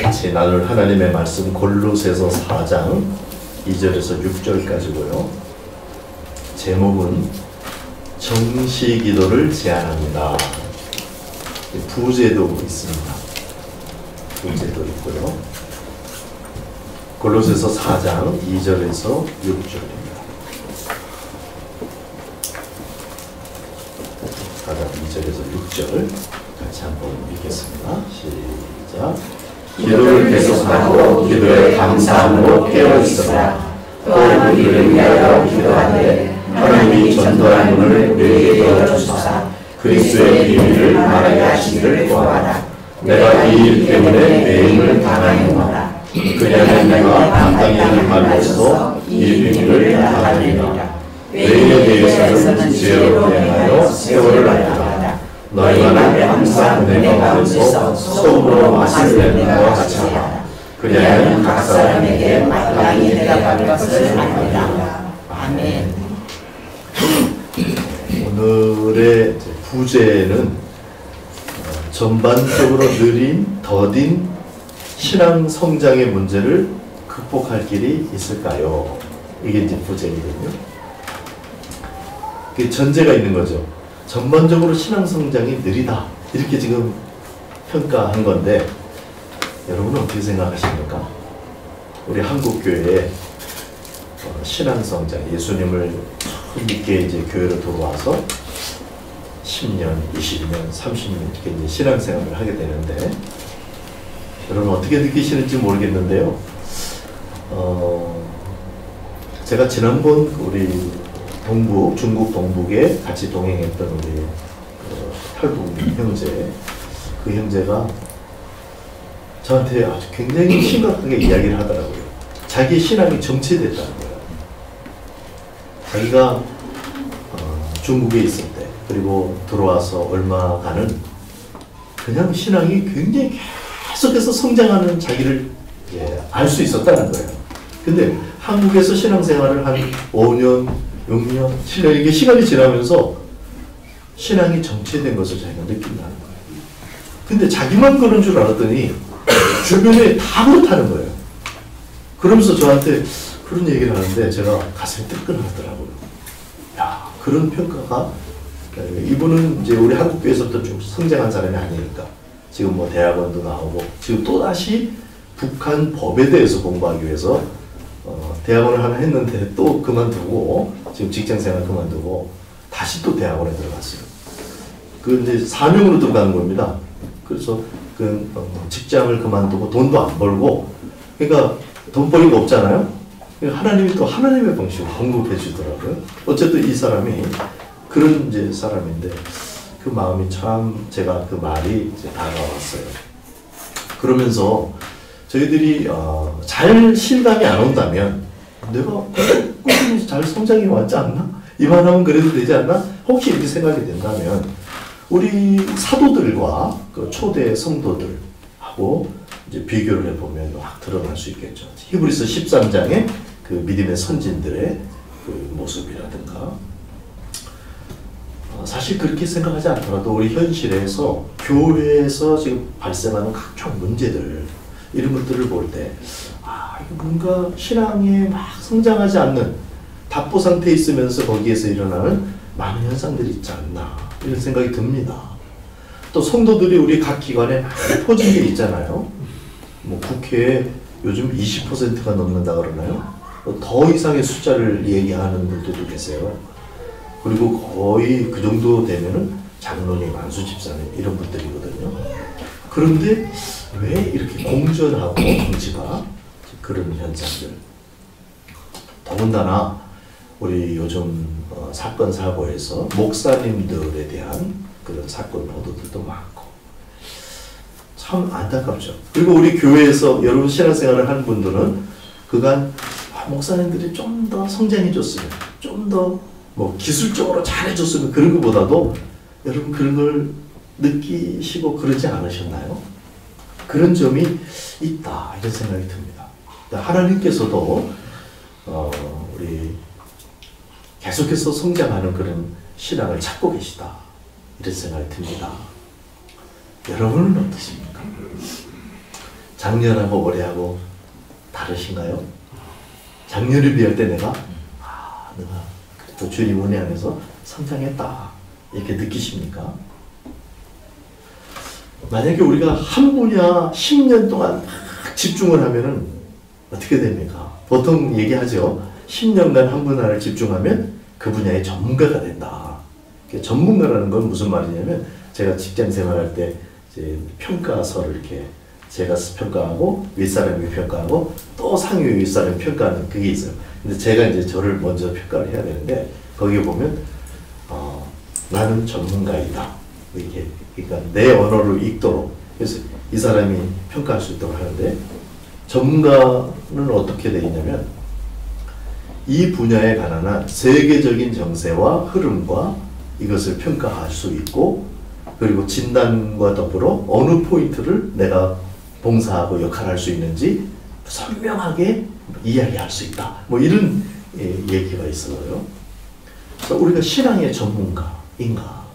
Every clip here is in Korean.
같이 나눌 하나님의 말씀 골로새서 4장 2절에서 6절까지고요. 제목은 정시기도를 제안합니다. 부제도 있습니다. 부제도 있고요. 골로새서 4장 2절에서 6절입니다. 4장 2절에서 6절 같이 한번 읽겠습니다. 시작. 기도를 계속하고 기도에 감사함으로 깨어있으라. 또 우리를 위하여 기도하되 하나님이 전도한 눈을 우리에게 열어주사 그리스도의 비밀을 말하게 하시기를 구하라. 내가 이 일 때문에 매임을 당하였노라. 그냥 내가 감당해야 할 말로서 이 비밀을 다하리라. 매임에 대해서는 죄로 대하여 세월을 알아라. 너희가 나를 항상 은혜 가운데서 속으로 마실 때와 같이 하라. 그리하여 각 사람에게 마땅히 대답할 것을 알리라. 아멘. 오늘의 부제는 전반적으로 느린, 더딘 신앙 성장의 문제를 극복할 길이 있을까요? 이게 이제 부제거든요. 그게 전제가 있는 거죠. 전반적으로 신앙 성장이 느리다. 이렇게 지금 평가한 건데, 여러분은 어떻게 생각하십니까? 우리 한국교회의 신앙 성장, 예수님을 처음 믿게 이제 교회로 들어와서 10년, 20년, 30년 이렇게 이제 신앙생활을 하게 되는데, 여러분 어떻게 느끼시는지 모르겠는데요. 제가 지난번 우리 동북, 중국 동북에 같이 동행했던 우리 탈북 형제, 그 형제가 저한테 아주 굉장히 심각하게 이야기를 하더라고요. 자기 신앙이 정체됐다는 거예요. 자기가 중국에 있을 때, 그리고 들어와서 얼마간은 그냥 신앙이 굉장히 계속해서 성장하는 자기를 알 수 있었다는 거예요. 근데 한국에서 신앙생활을 한 5년, 6년, 7년 이게 시간이 지나면서 신앙이 정체된 것을 자기가 느낀다는 거예요. 근데 자기만 그런 줄 알았더니 주변에 다 그렇다는 거예요. 그러면서 저한테 그런 얘기를 하는데 제가 가슴이 뜨끈하더라고요. 야, 그런 평가가, 이분은 이제 우리 한국교회에서부터 좀 성장한 사람이 아니니까 지금 뭐 대학원도 나오고 지금 또다시 북한 법에 대해서 공부하기 위해서 대학원을 하나 했는데 또 그만두고 지금 직장생활 그만두고 다시 또 대학원에 들어갔어요. 그 이제 사명으로 들어가는 겁니다. 그래서 그 직장을 그만두고 돈도 안 벌고, 그러니까 돈 벌이가 없잖아요. 하나님이 또 하나님의 방식으로 공급해 주더라고요. 어쨌든 이 사람이 그런 이제 사람인데 그 마음이 참, 제가 그 말이 이제 다가왔어요. 그러면서 저희들이 잘 실감이 안 온다면 내가 꾸준히 잘 성장해 왔지 않나? 이만하면 그래도 되지 않나? 혹시 이렇게 생각이 된다면 우리 사도들과 그 초대 성도들하고 이제 비교를 해보면 확 드러날 수 있겠죠. 히브리서 13장의 그 믿음의 선진들의 그 모습이라든가, 사실 그렇게 생각하지 않더라도 우리 현실에서 교회에서 지금 발생하는 각종 문제들, 이런 것들을 볼 때 이거 뭔가 신앙에 막 성장하지 않는 답보 상태에 있으면서 거기에서 일어나는 많은 현상들이 있지 않나, 이런 생각이 듭니다. 또 성도들이 우리 각 기관에 많이 퍼진 게 있잖아요. 뭐 국회에 요즘 20%가 넘는다 그러나요? 더 이상의 숫자를 얘기하는 분들도 계세요. 그리고 거의 그 정도 되면은 장로님, 안수 집사님 이런 분들이거든요. 그런데 왜 이렇게 공전하고 정치가 그런 현상들, 더군다나 우리 요즘 사건 사고에서 목사님들에 대한 그런 사건 보도들도 많고 참 안타깝죠. 그리고 우리 교회에서 여러분 신앙생활을 한 분들은 그간 목사님들이 좀 더 성장해줬으면, 좀 더 뭐 기술적으로 잘해줬으면, 그런 것보다도 여러분 그런 걸 느끼시고 그러지 않으셨나요? 그런 점이 있다, 이런 생각이 듭니다. 하나님께서도 우리 계속해서 성장하는 그런 신앙을 찾고 계시다, 이런 생각이 듭니다. 여러분은 어떠십니까? 작년하고 올해하고 다르신가요? 작년을 비할 때 내가 내가 또 주님 은혜 안에서 성장했다 이렇게 느끼십니까? 만약에 우리가 한 분야 10년 동안 막 집중을 하면은 어떻게 됩니까? 보통 얘기하죠. 10년간 한 분야를 집중하면 그 분야의 전문가가 된다. 전문가라는 건 무슨 말이냐면 제가 직장 생활할 때 이제 평가서를 이렇게 제가 평가하고 윗사람이 평가하고 또 상위 윗사람이 평가하는 그게 있어요. 근데 제가 이제 저를 먼저 평가를 해야 되는데 거기에 보면 나는 전문가이다. 이렇게 그러니까 내 언어를 읽도록 그래서 이 사람이 평가할 수 있도록 하는데 전문가는 어떻게 되어 있냐면 이 분야에 관한 세계적인 정세와 흐름과 이것을 평가할 수 있고 그리고 진단과 더불어 어느 포인트를 내가 봉사하고 역할을 할 수 있는지 선명하게 이야기할 수 있다. 뭐 이런 얘기가 있어요. 그래서 우리가 신앙의 전문가인가?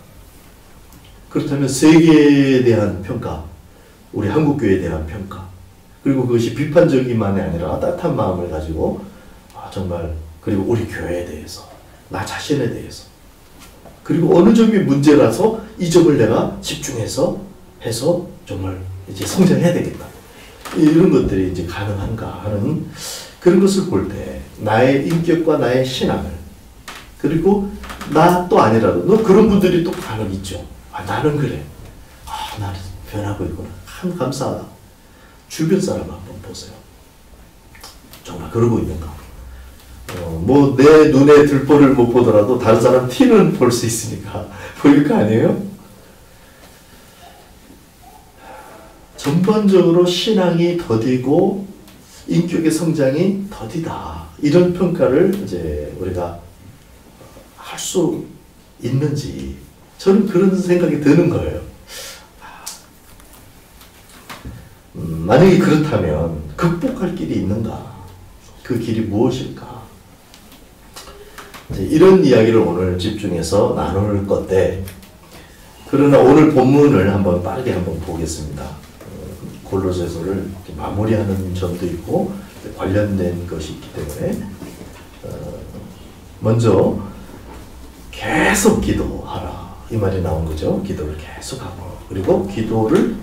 그렇다면 세계에 대한 평가, 우리 한국교회에 대한 평가, 그리고 그것이 비판적이만이 아니라 따뜻한 마음을 가지고 정말 그리고 우리 교회에 대해서, 나 자신에 대해서 그리고 어느 점이 문제라서 이 점을 내가 집중해서 해서 정말 이제 성장해야 되겠다. 이런 것들이 이제 가능한가 하는 그런 것을 볼 때 나의 인격과 나의 신앙을 그리고 나 또 아니라도 너 그런 분들이 또 간혹 있죠. 나는 그래. 나는 변하고 있구나. 참 감사하다. 주변 사람 한번 보세요. 정말 그러고 있는가. 뭐 내 눈에 들보를 못 보더라도 다른 사람 티는 볼 수 있으니까 보일 거 아니에요? 전반적으로 신앙이 더디고 인격의 성장이 더디다. 이런 평가를 이제 우리가 할 수 있는지 저는 그런 생각이 드는 거예요. 만약에 그렇다면 극복할 길이 있는가? 그 길이 무엇일까? 이런 이야기를 오늘 집중해서 나눌 건데 그러나 오늘 본문을 한번 빠르게 한번 보겠습니다. 골로새서를 마무리하는 점도 있고 관련된 것이 있기 때문에 먼저 계속 기도하라 이 말이 나온 거죠. 기도를 계속하고 그리고 기도를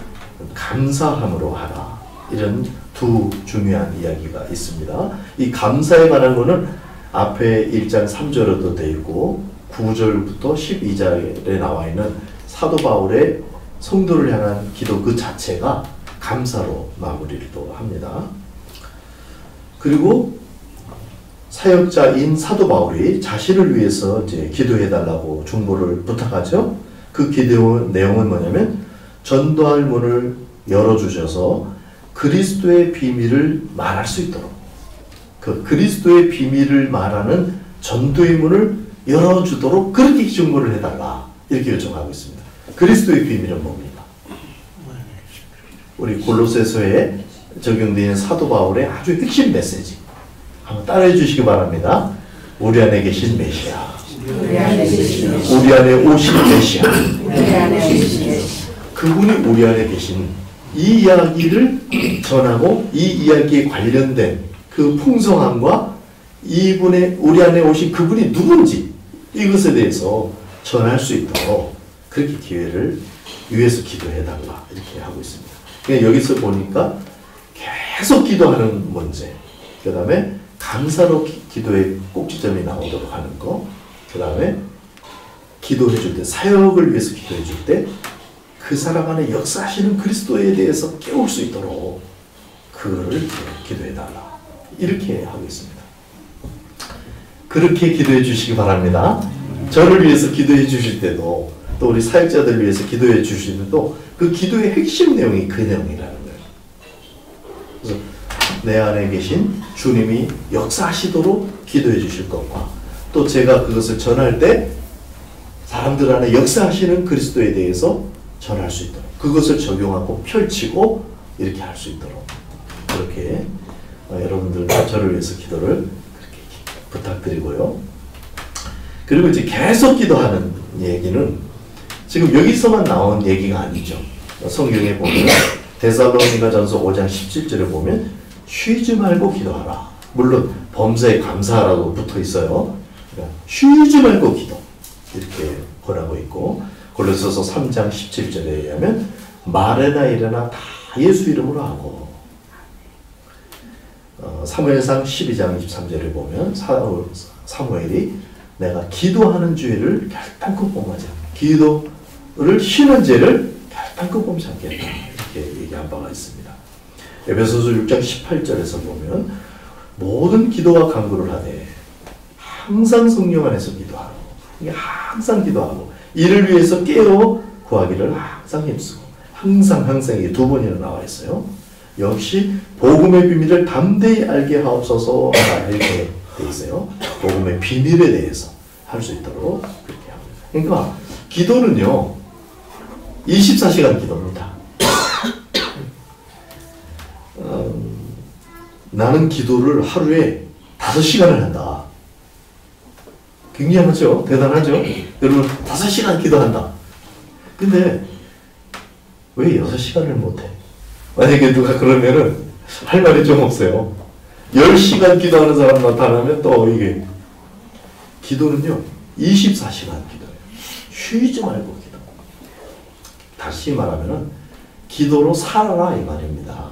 감사함으로 하라 이런 두 중요한 이야기가 있습니다. 이 감사에 관한 거는 앞에 1장 3절에도 되어 있고 9절부터 12절에 나와 있는 사도 바울의 성도를 향한 기도 그 자체가 감사로 마무리를 또 합니다. 그리고 사역자인 사도 바울이 자신을 위해서 이제 기도해달라고 중보를 부탁하죠. 그 기도 내용은 뭐냐면 전도할 문을 열어주셔서 그리스도의 비밀을 말할 수 있도록 그 그리스도의 비밀을 말하는 전도의 문을 열어주도록 그렇게 중보를 해달라 이렇게 요청하고 있습니다. 그리스도의 비밀은 뭡니까? 우리 골로새서에 적용되는 사도 바울의 아주 핵심 메시지 한번 따라해 주시기 바랍니다. 우리 안에 계신 메시아 우리 안에 오신 메시아 그분이 우리 안에 계신 이 이야기를 전하고 이 이야기에 관련된 그 풍성함과 이분의 우리 안에 오신 그분이 누군지 이것에 대해서 전할 수 있도록 그렇게 기회를 위해서 기도해달라 이렇게 하고 있습니다. 그러니까 여기서 보니까 계속 기도하는 문제 그 다음에 감사로 기도의 꼭지점이 나오도록 하는 거 그 다음에 기도해 줄 때 사역을 위해서 기도해 줄 때 그 사람 안에 역사하시는 그리스도에 대해서 깨울 수 있도록 그거를 기도해달라 이렇게 하고 있습니다. 그렇게 기도해 주시기 바랍니다. 저를 위해서 기도해 주실 때도 또 우리 사역자들을 위해서 기도해 주실 때도 그 기도의 핵심 내용이 그 내용이라는 거예요. 그래서 내 안에 계신 주님이 역사하시도록 기도해 주실 것과 또 제가 그것을 전할 때 사람들 안에 역사하시는 그리스도에 대해서 전할 수 있도록 그것을 적용하고 펼치고 이렇게 할 수 있도록 그렇게 여러분들과 저를 위해서 기도를 그렇게 부탁드리고요. 그리고 이제 계속 기도하는 얘기는 지금 여기서만 나온 얘기가 아니죠. 성경에 보면 데살로니가전서 5장 17절에 보면 쉬지 말고 기도하라. 물론 범사에 감사하라고 붙어 있어요. 그러니까 쉬지 말고 기도 이렇게 권하고 있고, 골로새서 3장 17절에 의하면 말에나 일에나 다 예수 이름으로 하고, 사무엘상 12장 23절에 보면 사무엘이 내가 기도하는 죄를 결단코 범하지 않겠다. 기도를 쉬는 죄를 결단코 범하지 않겠다. 이렇게 얘기한 바가 있습니다. 에베소서 6장 18절에서 보면 모든 기도와 간구를 하되 항상 성령 안에서 기도하고, 항상 기도하고 이를 위해서 깨어 구하기를 항상 힘쓰고, 항상 이게 두 번이나 나와 있어요. 역시 복음의 비밀을 담대히 알게 하옵소서 이렇게 돼 있어요. 복음의 비밀에 대해서 할 수 있도록 그렇게 합니다. 그러니까 기도는요 24시간 기도입니다. 나는 기도를 하루에 5시간을 한다. 굉장하죠? 대단하죠? 여러분 5시간 기도한다. 근데 왜 6시간을 못해? 만약에 누가 그러면은 할 말이 좀 없어요. 10시간 기도하는 사람 나타나면 또 이게, 기도는요 24시간 기도예요. 쉬지 말고 기도. 다시 말하면은 기도로 살아라 이 말입니다.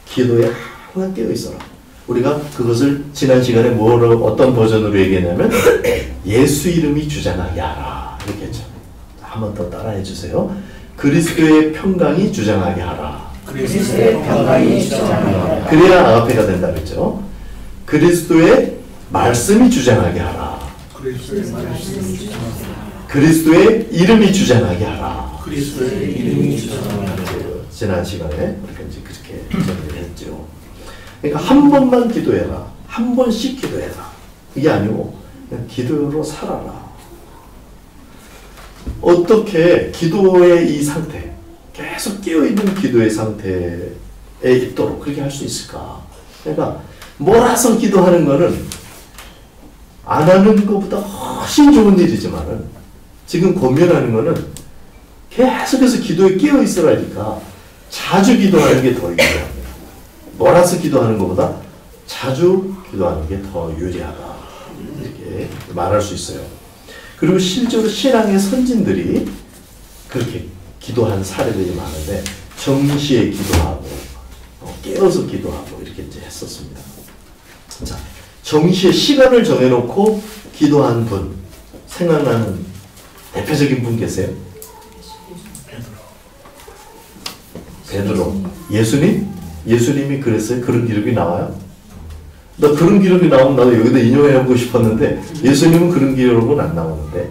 기도에 항상 깨어 있어라. 우리가 그것을 지난 시간에 어떤 버전으로 얘기했냐면 예수 이름이 주장하게 하라 이렇게 했죠. 한 번 더 따라해 주세요. 그리스도의 평강이 주장하게 하라. 그리스도의 평강이 주장하게 하라. 그래야 아가페가 된다 그랬죠. 그리스도의 말씀이 주장하게 하라. 그리스도의 이름이 주장하게 하라. 그리스도의 이름이 주장하게 하라. 지난 시간에 우리가 이제 그렇게 정리를 했죠. 그러니까 한 번만 기도해라. 한 번씩 기도해라. 이게 아니고 그냥 기도로 살아라. 어떻게 기도의 이 상태, 계속 깨어있는 기도의 상태에 있도록 그렇게 할 수 있을까? 그러니까 몰아서 기도하는 거는 안 하는 것보다 훨씬 좋은 일이지만은 지금 권면하는 거는 계속해서 기도에 깨어 있으라니까 자주 기도하는 게 더 유리합니다. 몰아서 기도하는 것보다 자주 기도하는 게 더 유리하다. 이렇게 말할 수 있어요. 그리고 실제로 신앙의 선진들이 그렇게 기도한 사례들이 많은데 정시에 기도하고 깨어서 기도하고 이렇게 이제 했었습니다. 자, 정시에 시간을 정해놓고 기도한 분 생각나는 대표적인 분 계세요? 베드로. 예수님? 예수님이 그랬어요? 그런 기록이 나와요? 나 그런 기록이 나오면 나도 여기다 인용해보고 싶었는데 예수님은 그런 기록은 안 나오는데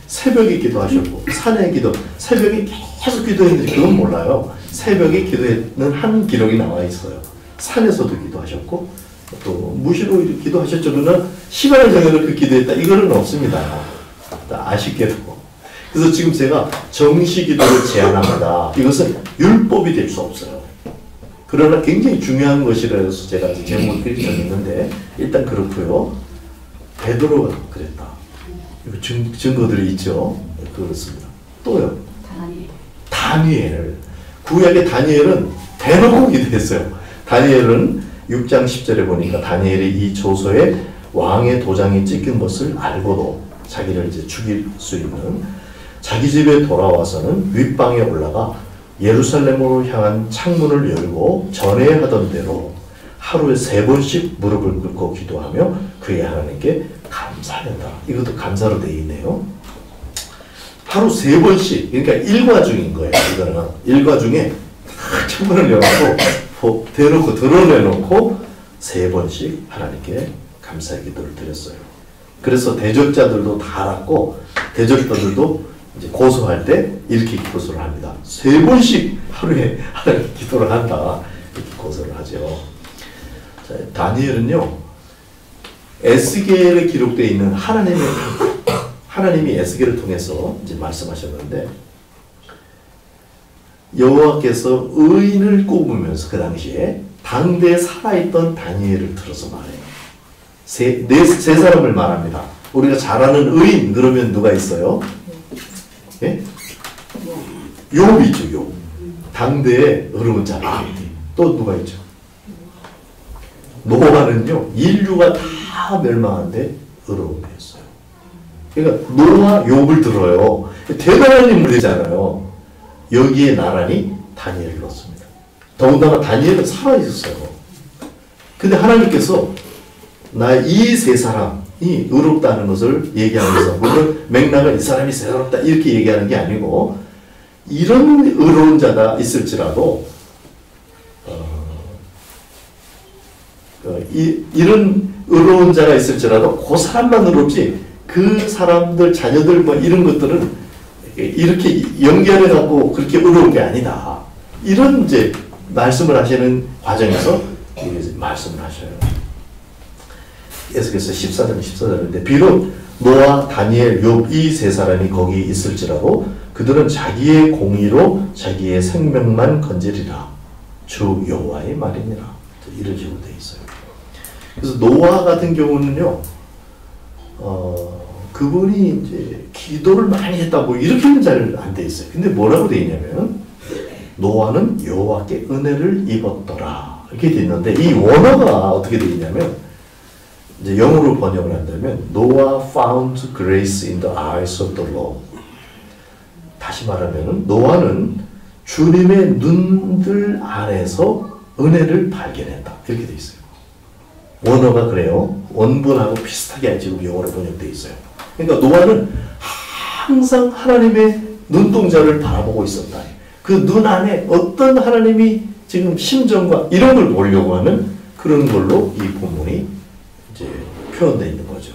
새벽에 기도하셨고 산에 기도, 새벽에 계속 기도했는데 그건 몰라요. 새벽에 기도했는 한 기록이 나와 있어요. 산에서도 기도하셨고 또 무시로 기도하셨죠. 그러나 시간을 정해놓고 기도했다 이거는 없습니다. 아쉽게도. 그래서 지금 제가 정시 기도를 제안합니다. 이것은 율법이 될 수 없어요. 그러나 굉장히 중요한 것이라서 제가 제목을 그렇게 정했는데 일단 그렇고요. 베드로가 그랬다. 증거들이 있죠. 그렇습니다. 또요. 다니엘. 구약의 다니엘은 대놓고 기도했어요. 다니엘은 6장 10절에 보니까 다니엘이 이 조서에 왕의 도장이 찍힌 것을 알고도 자기를 이제 죽일 수 있는 자기 집에 돌아와서는 윗방에 올라가 예루살렘으로 향한 창문을 열고 전에 하던 대로 하루에 3번씩 무릎을 꿇고 기도하며 그의 하나님께 감사한다. 이것도 감사로 되어 있네요. 하루 3번씩, 그러니까 일과 중인 거예요. 이거는 일과 중에 창문을 열고 대놓고 드러내놓고 3번씩 하나님께 감사의 기도를 드렸어요. 그래서 대적자들도 다 알았고 대적자들도 이제 고소할 때 이렇게 고소를 합니다. 3번씩 하루에 하나님 기도를 한다. 이렇게 고소를 하죠. 자, 다니엘은요, 에스겔에 기록되어 있는 하나님이 에스겔을 통해서 이제 말씀하셨는데, 여호와께서 의인을 꼽으면서 그 당시에 당대에 살아있던 다니엘을 들어서 말해요. 세 사람을 말합니다. 우리가 잘 아는 의인, 그러면 누가 있어요? 예? 욥이죠, 욥. 당대의 어려운 자라. 또 누가 있죠? 노아는요, 인류가 다 멸망한데 어려운 데였어요. 그러니까 노아 욥을 들어요. 대단한 인물이잖아요. 여기에 나란히 다니엘을 넣습니다. 더군다나 다니엘은 살아있었어요. 근데 하나님께서 나 이 세 사람이 의롭다는 것을 얘기하면서, 물론 맥락은 이 사람이 의롭다 이렇게 얘기하는 게 아니고, 이런 의로운 자가 있을지라도 이런 의로운 자가 있을지라도 그 사람만 의롭지 그 사람들 자녀들 뭐 이런 것들은 이렇게 연결해 갖고 그렇게 의로운 게 아니다. 이런 이제 말씀을 하시는 과정에서 말씀을 하셔요. 계속해서 14절인데 비록 노아, 다니엘, 욥 이 세 사람이 거기 있을지라도 그들은 자기의 공의로 자기의 생명만 건지리라. 주 여호와의 말이니라. 이런 식으로 되어 있어요. 그래서 노아 같은 경우는요, 그분이 이제 기도를 많이 했다고 이렇게는 잘 안 돼 있어요. 근데 뭐라고 되어 있냐면 노아는 여호와께 은혜를 입었더라 이렇게 되어 있는데 이 원어가 어떻게 되어 있냐면 이제 영어로 번역을 한다면 Noah found grace in the eyes of the Lord. 다시 말하면 노아는 주님의 눈들 안에서 은혜를 발견했다 이렇게 되어 있어요. 원어가 그래요. 원본하고 비슷하게 지금 영어로 번역되어 있어요. 그러니까 노아는 항상 하나님의 눈동자를 바라보고 있었다. 그 눈 안에 어떤 하나님이 지금 심정과 이런 걸 보려고 하는 그런 걸로 이 본문이 이제 표현되어 있는 거죠.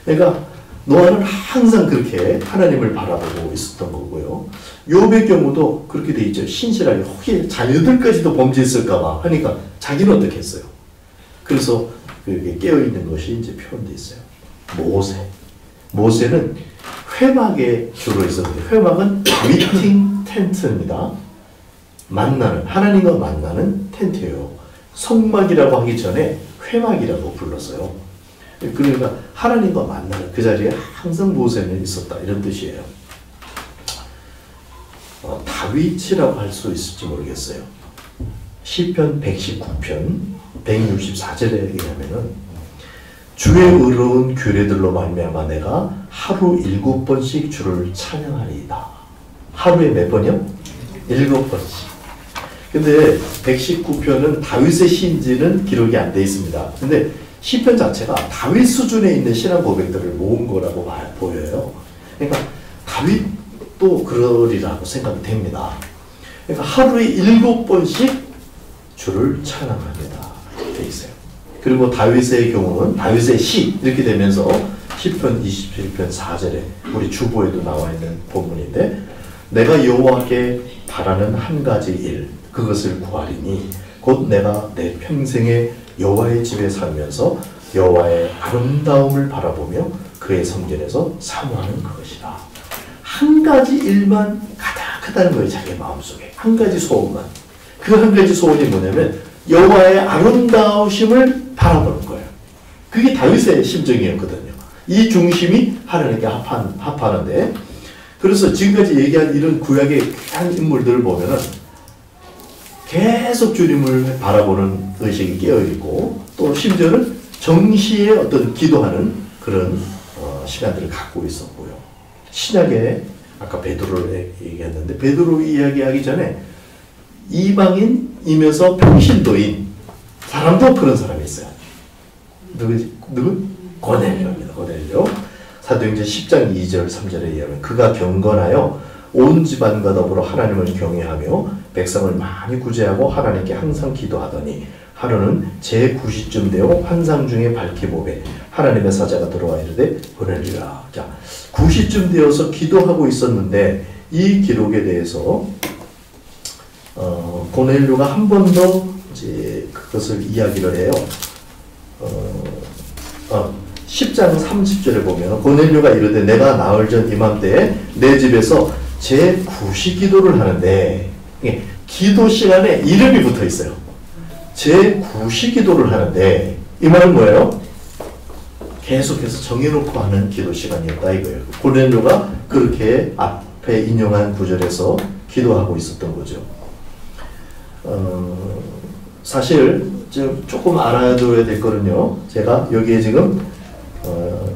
그러니까 노아는 항상 그렇게 하나님을 바라보고 있었던 거고요. 욥의 경우도 그렇게 돼 있죠. 신실하게 혹시 자녀들까지도 범죄했을까 봐 하니까 자기는 어떻게 했어요? 그래서 그게 깨어있는 것이 이제 표현되어 있어요. 모세는 회막에 주로 있었는데 회막은 미팅 텐트입니다. 만나는, 하나님과 만나는 텐트예요. 성막이라고 하기 전에 회막이라고 불렀어요. 그러니까 하나님과 만나는 그 자리에 항상 모세는 있었다 이런 뜻이에요. 다윗이라고 할 수 있을지 모르겠어요. 시편 119편 164절에 의하면은 주의 의로운 규례들로 말미암아 내가 하루 7번씩 주를 찬양하리이다. 하루에 몇 번이요? 7번씩. 근데 119편은 다윗의 시인지는 기록이 안 돼 있습니다. 근데 시편 자체가 다윗 수준에 있는 신앙 고백들을 모은 거라고 보여요. 그러니까 다윗도 그러리라고 생각이 됩니다. 그러니까 하루에 7번씩 주를 찬양합니다. 돼 있어요. 그리고 다윗의 경우는 다윗의 시 이렇게 되면서 시편 27편 4절에 우리 주보에도 나와 있는 본문인데 내가 여호와께 바라는 한 가지 일 그것을 구하리니 곧 내가 내 평생에 여호와의 집에 살면서 여호와의 아름다움을 바라보며 그의 성전에서 사모하는 그것이다. 한 가지 일만 가득하다는 거예요. 자기 마음속에 한 가지 소원만. 그 한 가지 소원이 뭐냐면 여호와의 아름다우심을 바라보는 거예요. 그게 다윗의 심정이었거든요. 이 중심이 하나님께 합하는데 그래서 지금까지 얘기한 이런 구약의 귀한 인물들을 보면은 계속 주님을 바라보는 의식이 깨어있고 또 심지어는 정시에 어떤 기도하는 그런 시간들을 갖고 있었고요. 신약에 아까 베드로를 얘기했는데 베드로 이야기하기 전에 이방인이면서 평신도인 사람도 그런 사람이 있어요. 누구? 고넬료입니다. 고넬료. 사도행전 10장 2절 3절에 의하면 그가 경건하여 온 집안과 더불어 하나님을 경외하며 백성을 많이 구제하고 하나님께 항상 기도하더니 하루는 제9시쯤 되어 환상 중에 밝히 보매 하나님의 사자가 들어와 이르되 고넬료야. 자, 9시쯤 되어서 기도하고 있었는데 이 기록에 대해서 고넬료가 한 번 더 이제 그것을 이야기를 해요. 10장 30절에 보면 고넬료가 이르되 내가 나흘 전 이맘때에 내 집에서 제9시 기도를 하는데 기도 시간에 이름이 붙어 있어요. 제9시 기도를 하는데 이 말은 뭐예요? 계속해서 정해놓고 하는 기도 시간이었다 이거예요. 고넬료가 그렇게 앞에 인용한 구절에서 기도하고 있었던 거죠. 사실 좀 조금 알아둬야 될 거는요. 제가 여기에 지금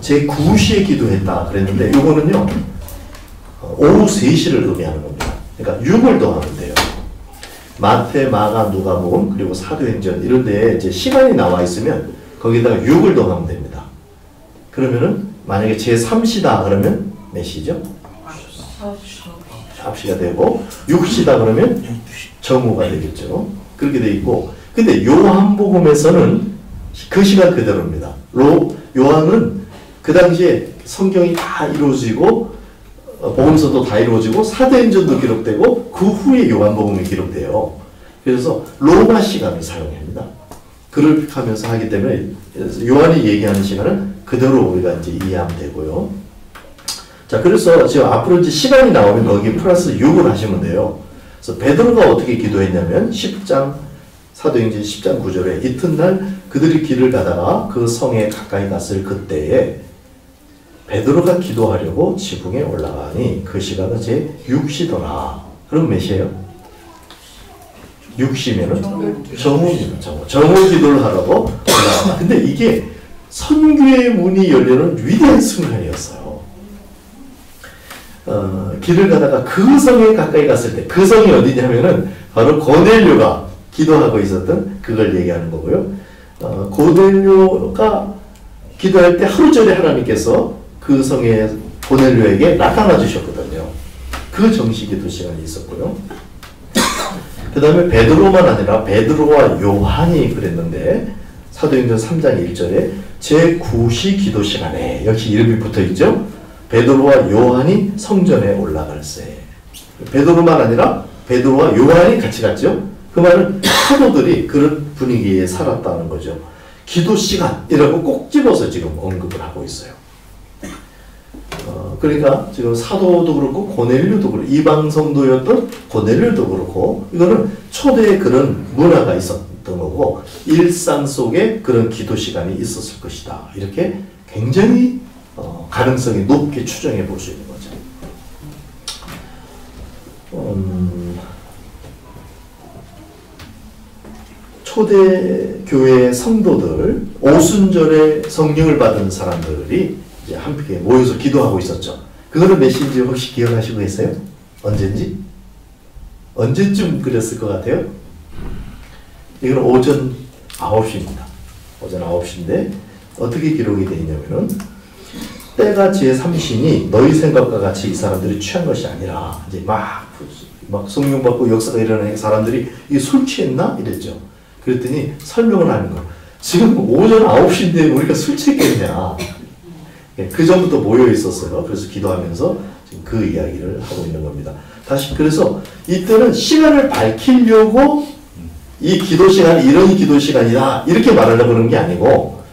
제 9시에 기도했다 그랬는데 요거는요. 오후 3시를 의미하는 겁니다. 그러니까 6을 더하면 돼요. 마태, 마가, 누가복음 그리고 사도행전 이런 데에 이제 시간이 나와 있으면 거기다가 6을 더하면 됩니다. 그러면은 만약에 제 3시다 그러면 몇 시죠? 9시가 되고 6시다 그러면 정오가 되겠죠. 그렇게 돼 있고 근데 요한복음에서는 그 시간 그대로입니다. 요한은 그 당시에 성경이 다 이루어지고 복음서도 다 이루어지고 사도행전도 기록되고 그 후에 요한복음이 기록돼요. 그래서 로마 시간을 사용합니다. 그렇게 하면서 하기 때문에 요한이 얘기하는 시간은 그대로 우리가 이제 이해하면 되고요. 자, 그래서 지금 앞으로 이제 시간이 나오면 거기 플러스 6을 하시면 돼요. 그래서 베드로가 어떻게 기도했냐면 10장 사도행전 10장 9절에 이튿날 그들이 길을 가다가 그 성에 가까이 갔을 그때에 베드로가 기도하려고 지붕에 올라가니 그 시간은 제 6시더라. 그럼 몇 시예요? 6시면은 정오입니다. 정오 기도를 하라고 올라가다. 근데 이게 선교의 문이 열리는 위대한 순간이었어요. 길을 가다가 그 성에 가까이 갔을 때 그 성이 어디냐면은 바로 고넬료가 기도하고 있었던 그걸 얘기하는 거고요. 고넬료가 기도할 때 하루 전에 하나님께서 그 성에 고넬료에게 나타나 주셨거든요. 그 정식기도 시간이 있었고요. 그 다음에 베드로만 아니라 베드로와 요한이 그랬는데 사도행전 3장 1절에 제9시 기도 시간에 역시 이름이 붙어있죠. 베드로와 요한이 성전에 올라갈세. 베드로만 아니라 베드로와 요한이 같이 갔죠. 그 말은 사도들이 그런 분위기에 살았다는 거죠. 기도 시간이라고 꼭 집어서 지금 언급을 하고 있어요. 그러니까 지금 사도도 그렇고 고넬료도 그렇고 이방 성도였던 고넬료도 그렇고 이거는 초대에 그런 문화가 있었던 거고 일상 속에 그런 기도 시간이 있었을 것이다. 이렇게 굉장히 가능성이 높게 추정해 볼 수 있는 거죠. 초대교회 성도들 오순절에 성령을 받은 사람들이 이제 함께 모여서 기도하고 있었죠. 그거는 몇 시인지 혹시 기억하시고 계세요? 언젠지? 언제쯤 그랬을 것 같아요? 이건 오전 9시입니다. 오전 9시인데 어떻게 기록이 되어 있냐면은 때가 제3신이 너희 생각과 같이 이 사람들이 취한 것이 아니라 이제 막 성령 받고 역사가 일어나는 사람들이 이 술 취했나? 이랬죠. 그랬더니 설명을 하는 거예요. 지금 오전 9시인데 우리가 술 취했겠냐? 그 전부터 모여 있었어요. 그래서 기도하면서 지금 그 이야기를 하고 있는 겁니다. 다시 그래서 이때는 시간을 밝히려고 이 기도 시간이 이런 기도 시간이다 이렇게 말하려고 그런 게 아니고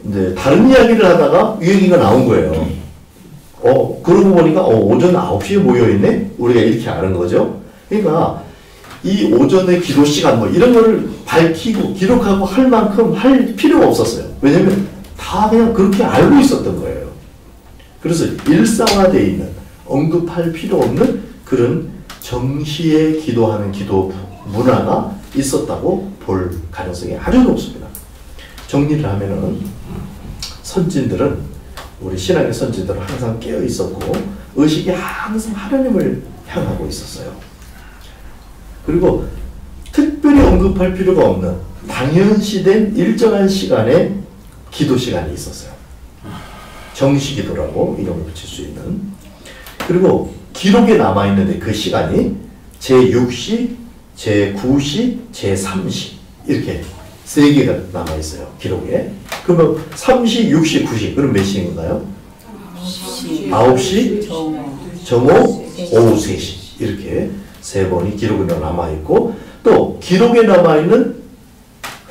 이제 다른 이야기를 하다가 이 얘기가 나온 거예요. 그러고 보니까 오전 9시에 모여 있네. 우리가 이렇게 아는 거죠. 그러니까 이 오전의 기도 시간 뭐 이런 거를 밝히고 기록하고 할 만큼 할 필요가 없었어요. 왜냐면 다 그냥 그렇게 알고 있었던 거예요. 그래서 일상화되어 있는 언급할 필요 없는 그런 정시에 기도하는 기도 문화가 있었다고 볼 가능성이 아주 높습니다. 정리를 하면은 선진들은 우리 신앙의 선진들은 항상 깨어 있었고 의식이 항상 하나님을 향하고 있었어요. 그리고 특별히 언급할 필요가 없는 당연시된 일정한 시간에 기도 시간이 있었어요. 정시기도라고 이름을 붙일 수 있는. 그리고 기록에 남아있는데 그 시간이 제6시, 제9시, 제3시 이렇게 세 개가 남아있어요. 기록에. 그러면 3시, 6시, 9시 그럼 몇 시인가요? 9시, 정오, 오후 3시 이렇게 세 번이 기록에 남아있고 또 기록에 남아있는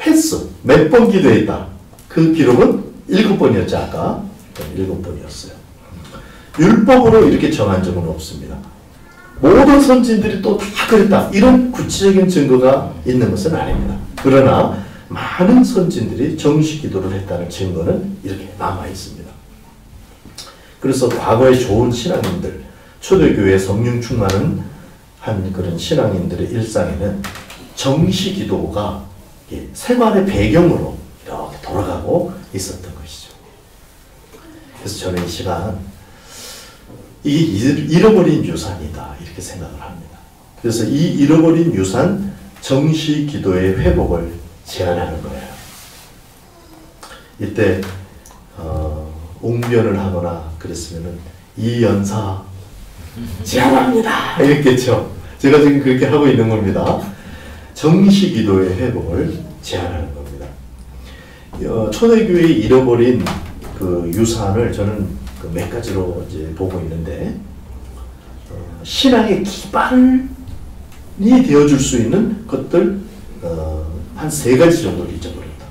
횟수 몇 번 기도했다. 그 기록은 7번이었죠. 아까 7번이었어요. 율법으로 이렇게 정한 적은 없습니다. 모든 선진들이 또 다 그랬다. 이런 구체적인 증거가 있는 것은 아닙니다. 그러나 많은 선진들이 정시 기도를 했다는 증거는 이렇게 남아 있습니다. 그래서 과거의 좋은 신앙인들, 초대교회 성령 충만은 그런 신앙인들의 일상에는 정시 기도가 생활의 배경으로 이렇게 돌아가고 있었던 것이죠. 그래서 저는 이 시간 이게 잃어버린 유산이다 이렇게 생각을 합니다. 그래서 이 잃어버린 유산 정시 기도의 회복을 제안하는 거예요. 이때 옹변을 하거나 그랬으면은 이 연사 제안합니다 이랬겠죠. 제가 지금 그렇게 하고 있는 겁니다. 정시 기도의 회복을 제안하는 겁니다. 초대교회에 잃어버린 그 유산을 저는 그 몇 가지로 이제 보고 있는데, 신앙의 기반이 되어줄 수 있는 것들 한 3가지 정도를 잊어버렸다.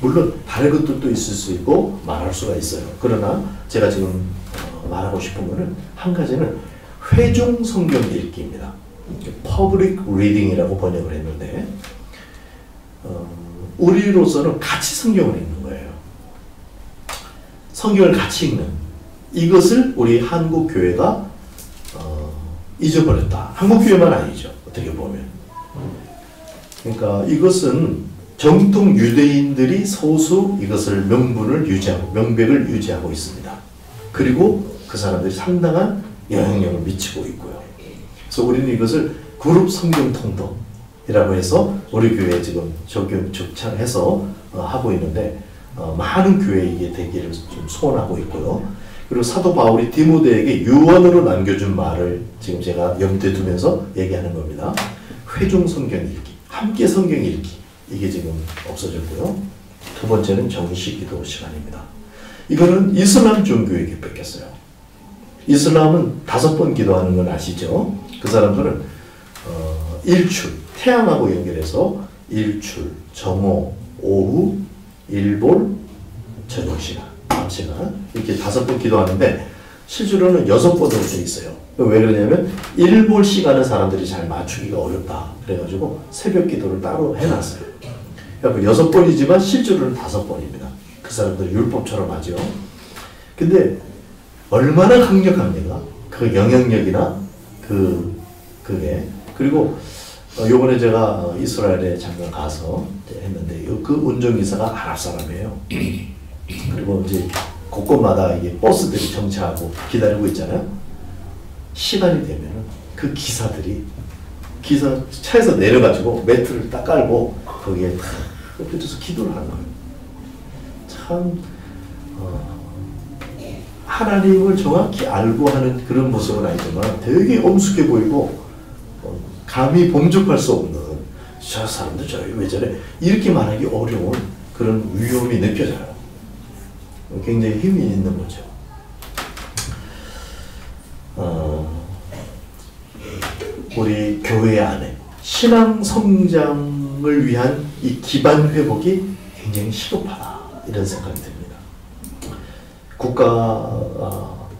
물론 다른 것들도 있을 수 있고 말할 수가 있어요. 그러나 제가 지금 말하고 싶은 거는 한 가지는 회중 성경 읽기입니다. Public Reading이라고 번역을 했는데 우리로서는 같이 성경을 읽는 거예요. 성경을 같이 읽는 이것을 우리 한국 교회가 잊어버렸다. 한국 교회만 아니죠. 어떻게 보면. 그러니까 이것은 정통 유대인들이 소수 이것을 명분을 유지하고 명백을 유지하고 있습니다. 그리고 그 사람들이 상당한 영향력을 미치고 있고요. 그래서 우리는 이것을 그룹 성경 통독이라고 해서 우리 교회에 지금 적창해서 하고 있는데 많은 교회에 이게 되기를 좀 소원하고 있고요. 그리고 사도 바울이 디모데에게 유언으로 남겨준 말을 지금 제가 염두에 두면서 얘기하는 겁니다. 회중 성경 읽기, 함께 성경 읽기, 이게 지금 없어졌고요. 두 번째는 정시 기도 시간입니다. 이거는 이슬람 종교에게 뺏겼어요. 이슬람은 5번 기도하는 건 아시죠? 그 사람들은 일출, 태양하고 연결해서 일출, 정오, 오후, 일볼, 저녁 시간, 밤 시간 이렇게 5번 기도하는데 실제로는 6번으로 되어 있어요. 왜 그러냐면 일볼 시간은 사람들이 잘 맞추기가 어렵다. 그래가지고 새벽 기도를 따로 해놨어요. 그러니까 6번이지만 실제로는 5번입니다. 그 사람들이 율법처럼 하죠. 근데 얼마나 강력합니까? 그 영향력이나 그게. 그리고 요번에 제가 이스라엘에 잠깐 가서 했는데 그 운전기사가 아랍 사람이에요. 그리고 이제 곳곳마다 이게 버스들이 정차하고 기다리고 있잖아요. 시간이 되면은 그 기사들이 기사 차에서 내려가지고 매트를 딱 깔고 거기에 탁 엎드려서 기도를 하는 거예요. 참 하나님을 정확히 알고 하는 그런 모습은 아니지만 되게 엄숙해 보이고 감히 범접할 수 없는 저 사람들 저기 왜 저래 이렇게 말하기 어려운 그런 위험이 느껴져요. 굉장히 힘이 있는 거죠. 우리 교회 안에 신앙 성장을 위한 이 기반 회복이 굉장히 시급하다 이런 생각이 듭니다. 국가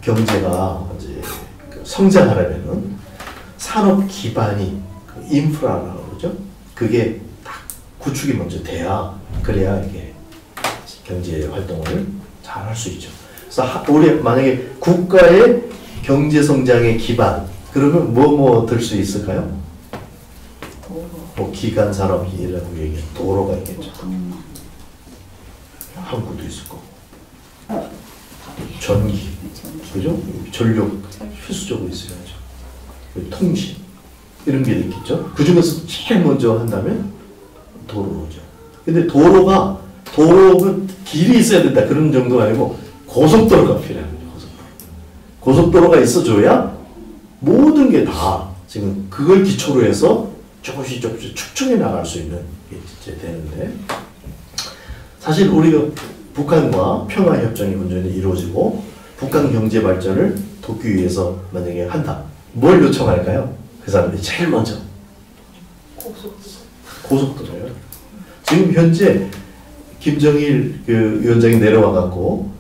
경제가 이제 성장하려면은 산업 기반이 인프라라고 그러죠. 그게 딱 구축이 먼저 돼야 그래야 이게 경제 활동을 잘 할 수 있죠. 그래서 우리 만약에 국가의 경제 성장의 기반 그러면 뭐 될 수 있을까요? 뭐 기간 산업이라고 얘기해 도로가 있겠죠. 항구도 있을 거고 전기 그죠? 전력 필수적으로 있어야죠. 통신 이런 게 있겠죠. 그 중에서 제일 먼저 한다면 도로죠. 근데 도로가 길이 있어야 된다 그런 정도가 아니고 고속도로가 필요합니다. 고속도로가 있어줘야 모든 게 다 지금 그걸 기초로 해서 조금씩 축적해 나갈 수 있는 게 이제 되는데 사실 우리가 북한과 평화협정이 온전히 이루어지고 북한 경제 발전을 돕기 위해서 만약에 한다. 뭘 요청할까요? 그 사람들이 제일 먼저 고속도로요. 지금 현재 김정일 그 위원장이 내려와 갖고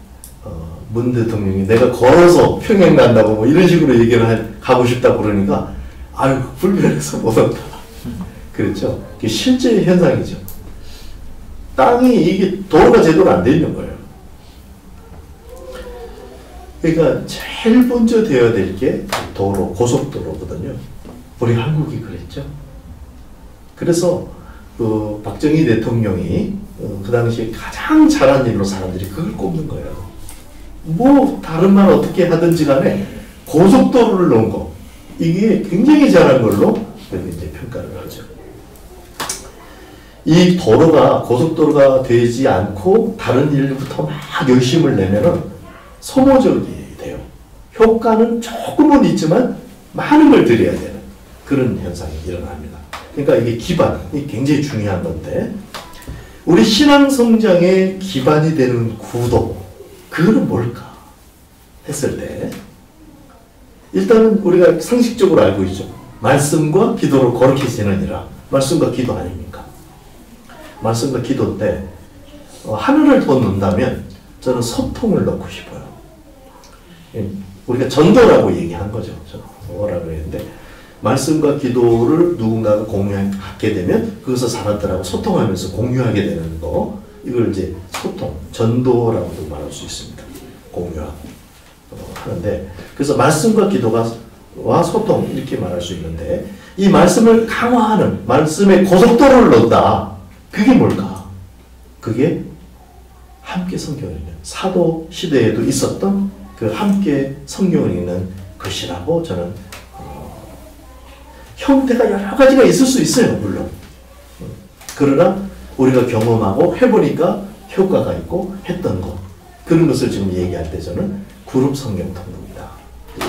문 대통령이 내가 걸어서 평양 간다고 뭐 이런 식으로 얘기를 가고 싶다고 그러니까 아유 불편해서 못 온다. 그렇죠. 그게 실제 현상이죠. 땅이 이게 도로가 제대로 안 돼 있는 거예요. 그러니까 제일 먼저 되어야 될 게 도로, 고속도로거든요. 우리 한국이 그랬죠. 그래서 그 박정희 대통령이 그 당시에 가장 잘한 일로 사람들이 그걸 꼽는 거예요. 뭐 다른 말 어떻게 하든지 간에 고속도로를 놓은 거 이게 굉장히 잘한 걸로 이제 평가를 하죠. 이 도로가 고속도로가 되지 않고 다른 일부터 막 열심을 내면은 소모적이 돼요. 효과는 조금은 있지만 많은 걸 들여야 되는 그런 현상이 일어납니다. 그러니까 이게 기반이 굉장히 중요한 건데 우리 신앙 성장의 기반이 되는 구도 그거는 뭘까 했을 때 일단은 우리가 상식적으로 알고 있죠. 말씀과 기도로 거룩히 지느니라. 말씀과 기도 아닙니까? 말씀과 기도인데 하늘을 더 넣는다면 저는 소통을 넣고 싶어요. 우리가 전도라고 얘기한 거죠. 전도라고 했는데 말씀과 기도를 누군가가 공유하게 되면 그것을 사람들하고 소통하면서 공유하게 되는 거 이걸 이제 소통, 전도라고도 말할 수 있습니다. 공유하고 하는데 그래서 말씀과 기도와 소통 이렇게 말할 수 있는데 이 말씀을 강화하는 말씀의 고속도로를 넣는다. 그게 뭘까? 그게 함께 성경을 읽는 사도 시대에도 있었던 그 함께 성경을 읽는 것이라고 저는 형태가 여러 가지가 있을 수 있어요. 물론 그러나 우리가 경험하고 해보니까 효과가 있고 했던 것 그런 것을 지금 얘기할 때 저는 그룹 성경 통독이다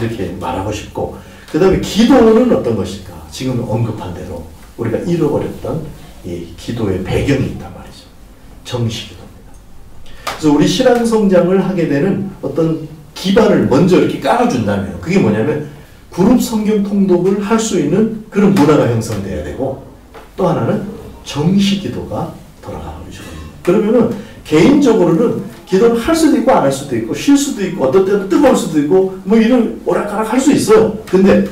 이렇게 말하고 싶고 그 다음에 기도는 어떤 것일까? 지금 언급한 대로 우리가 잃어버렸던 이 기도의 배경이 있단 말이죠. 정식기도입니다. 그래서 우리 신앙 성장을 하게 되는 어떤 기반을 먼저 이렇게 깔아준다면 그게 뭐냐면 그룹 성경 통독을 할 수 있는 그런 문화가 형성돼야 되고 또 하나는 정식기도가 돌아가고 있거든요. 그러면은 개인적으로는 기도를 할 수도 있고 안 할 수도 있고 쉴 수도 있고 어떤 때는 뜨거울 수도 있고 뭐 이런 오락가락 할 수 있어요. 근데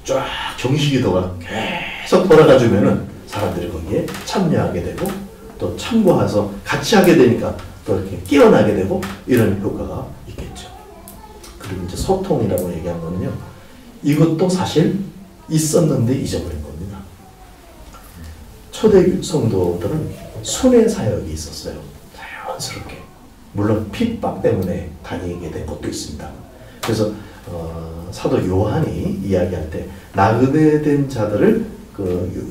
쫙 정식기도가 계속 돌아가 주면은 사람들이 거기에 참여하게 되고 또 참고해서 같이 하게 되니까 또 이렇게 깨어나게 되고 이런 효과가 있겠죠. 그리고 이제 소통이라고 얘기한 거는요. 이것도 사실 있었는데 잊어버린 겁니다. 초대 성도들은 순회 사역이 있었어요. 자연스럽게. 물론 핍박 때문에 다니게 된 것도 있습니다. 그래서 사도 요한이 이야기할 때 나그네된 자들을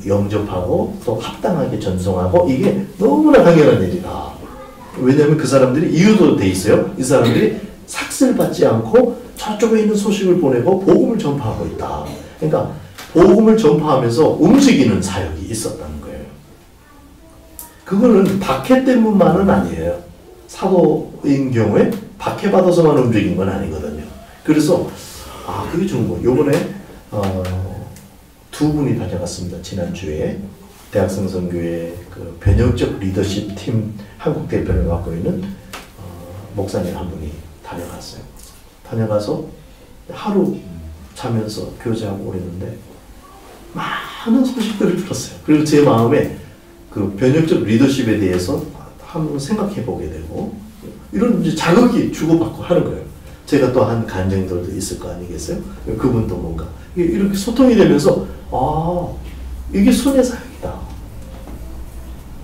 영접하고 또 합당하게 전송하고 이게 너무나 당연한 일이다. 왜냐하면 그 사람들이 이유도 돼 있어요. 이 사람들이 삭슬받지 않고 저쪽에 있는 소식을 보내고 복음을 전파하고 있다. 그러니까 복음을 전파하면서 움직이는 사역이 있었다는 거예요. 그거는 박해 때문만은 아니에요. 사도인 경우에 박해받아서만 움직인 건 아니거든요. 그래서 그게 좋은 거예요. 요번에 두 분이 다녀갔습니다. 지난주에 대학성선교회 그 변혁적 리더십 팀 한국 대표를 맡고 있는 목사님 한 분이 다녀갔어요. 다녀가서 하루 자면서 교제하고 그랬는데 많은 소식들을 들었어요. 그리고 제 마음에 그 변혁적 리더십에 대해서 한번 생각해 보게 되고 이런 이제 자극이 주고받고 하는 거예요. 제가 또 한 간증들도 있을 거 아니겠어요? 그분도 뭔가 이렇게 소통이 되면서 이게 순회 사역이다.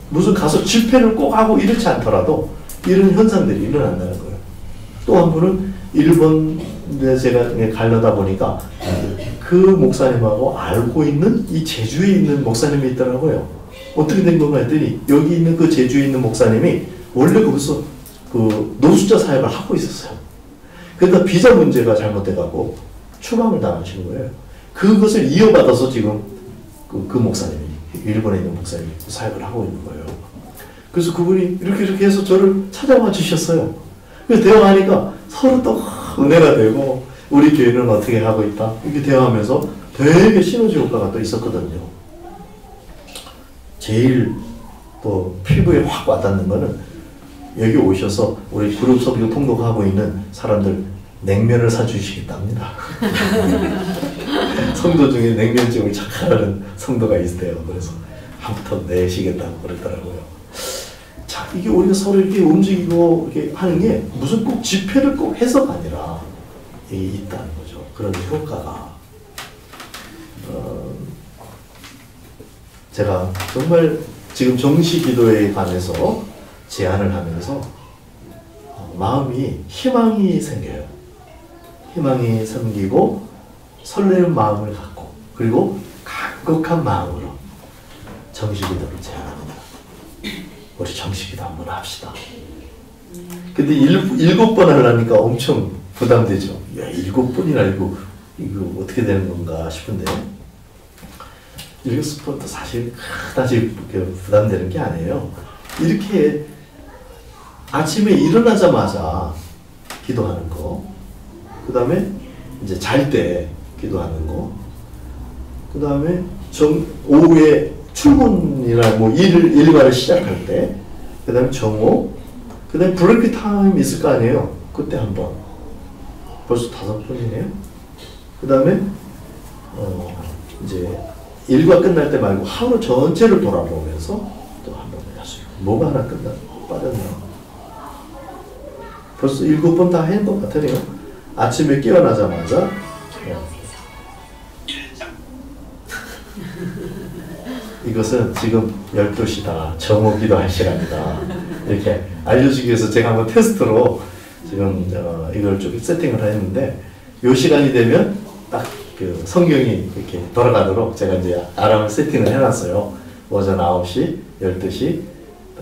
무슨 가서 집회를 꼭 하고 이렇지 않더라도 이런 현상들이 일어난다는 거예요. 또 한 분은 일본에 제가 가려다 보니까 그 목사님하고 알고 있는 이 제주에 있는 목사님이 있더라고요. 어떻게 된 건가 했더니 여기 있는 그 제주에 있는 목사님이 원래 거기서 그 노숙자 사역을 하고 있었어요. 그러다 비자 문제가 잘못돼갖고 추방을 당하신 거예요. 그것을 이어받아서 지금 그 목사님이 일본에 있는 목사님이 사역을 하고 있는 거예요. 그래서 그분이 이렇게 해서 저를 찾아와 주셨어요. 그래서 대화하니까 서로 또 은혜가 되고 우리 교회는 어떻게 하고 있다 이렇게 대화하면서 되게 시너지 효과가 또 있었거든요. 제일 또 피부에 확 와닿는 거는 여기 오셔서 우리 그룹 성경 통독하고 있는 사람들 냉면을 사주시겠답니다. 성도 중에 냉면집을 착하는 성도가 있대요. 그래서 한 푼 내시겠다고 그러더라고요. 자, 이게 우리가 서로 이렇게 움직이고 이렇게 하는 게 무슨 꼭 집회를 꼭 해서가 아니라 이게 있다는 거죠. 그런 효과가. 제가 정말 지금 정시 기도에 관해서 제안을 하면서 마음이 희망이 생겨요. 희망이 생기고 설레는 마음을 갖고 그리고 간곡한 마음으로 정시 기도를 제안합니다. 우리 정시 기도 한번 합시다. 근데 7번 하려니까 엄청 부담되죠. 야, 7번이나 이거 어떻게 되는 건가 싶은데 7번도 사실 그다지 부담되는 게 아니에요. 이렇게 아침에 일어나자마자 기도하는 거, 그 다음에 이제 잘 때 기도하는 거, 그 다음에 오후에 출근이나 뭐 일과를 시작할 때, 그 다음에 정오, 그 다음에 브레이크 타임 있을 거 아니에요. 그때 한 번. 벌써 5번이네요. 그 다음에 이제 일과 끝날 때 말고 하루 전체를 돌아보면서 또 한 번 할 수 있고. 뭐가 하나 빠졌네요. 벌써 7번 다 한 것 같으네요. 아침에 깨어나자마자 이것은 지금 12시다. 정오 기도할 시간이다. 이렇게 알려주기 위해서 제가 한번 테스트로 지금 이걸 좀 세팅을 했는데 이 시간이 되면 딱 그 성경이 이렇게 돌아가도록 제가 이제 알람을 세팅을 해놨어요. 오전 9시, 12시